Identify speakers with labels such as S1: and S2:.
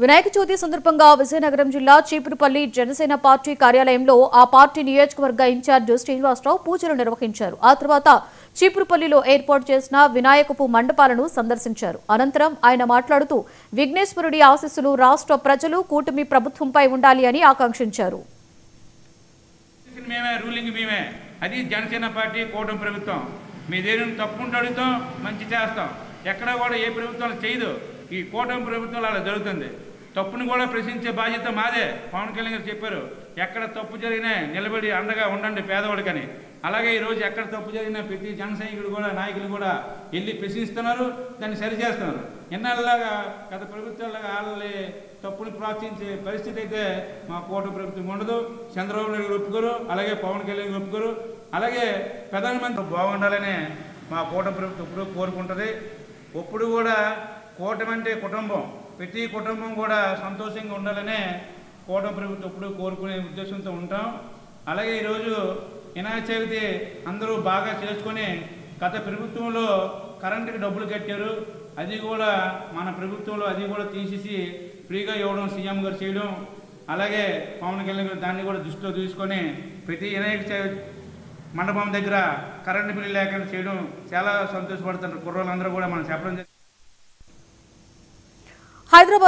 S1: వినాయక చవితి సందర్భంగా విజయనగరం జిల్లా చీపురుపల్లి జనసేన పార్టీ కార్యాలయంలో ఆ పార్టీ నియోజకవర్గ ఇన్ఛార్జ్ శ్రీనివాసరావు పూజలు నిర్వహించారు. ఆ తర్వాత చీపురుపల్లిలో ఏర్పాటు చేసిన వినాయకపు మండపాలను సందర్శించారు. అనంతరం ఆయన మాట్లాడుతూ విఘ్నేశ్వరుడి ఆశీస్సులు రాష్ట్ర ప్రజలు కూటమి ప్రభుత్వంపై ఉండాలి అని ఆకాంక్షించారు.
S2: అది జనసేన పార్టీ కూటమి ప్రభుత్వం. మీదేం తప్పుకుంటూ అడుగుతాం, మంచి చేస్తాం. ఎక్కడ కూడా ఏ ప్రభుత్వం చేయదు. ఈ కూటమి ప్రభుత్వం అలా జరుగుతుంది. తప్పును కూడా ప్రశ్నించే బాధ్యత మాదే. పవన్ కళ్యాణ్ గారు చెప్పారు, ఎక్కడ తప్పు జరిగినా నిలబడి అండగా ఉండండి పేదవాడికని. అలాగే ఈరోజు ఎక్కడ తప్పు జరిగినా ప్రతి జన సైనికుడు కూడా నాయకులు కూడా వెళ్ళి ప్రశ్నిస్తున్నారు, దాన్ని సరిచేస్తున్నారు. ఎన్నాళ్ళలాగా గత ప్రభుత్వాలుగా వాళ్ళని తప్పుని ప్రోత్సహించే పరిస్థితి అయితే మా కూటమి ప్రభుత్వం ఉండదు. చంద్రబాబు నాయుడు గారు ఒప్పుకోరు, అలాగే పవన్ కళ్యాణ్ గారు ఒప్పుకోరు. అలాగే ప్రధానమంత్రి బాగుండాలని మా కూటమి ప్రభుత్వం ఎప్పుడు కోరుకుంటుంది. ఎప్పుడు కూడా కూటమి అంటే కుటుంబం, ప్రతి కుటుంబం కూడా సంతోషంగా ఉండాలనే కూటమి ప్రభుత్వం ఎప్పుడు కోరుకునే ఉద్దేశంతో ఉంటాం. అలాగే ఈరోజు వినాయక చవితి అందరూ బాగా చేసుకొని గత ప్రభుత్వంలో కరెంటుకి డబ్బులు కట్టారు. అది కూడా మన ప్రభుత్వంలో అది కూడా తీసేసి ఫ్రీగా ఇవ్వడం సీఎం గారు చేయడం, అలాగే పవన్ కళ్యాణ్ గారు దాన్ని కూడా దృష్టిలో తీసుకొని ప్రతి వినాయక చవితి మండపం దగ్గర కరెంటు బిల్లు లేకుండా చేయడం చాలా సంతోషపడుతున్నారు కుర్రోళ్ళందరూ కూడా మనం చెప్పడం.
S1: హైదరాబాద్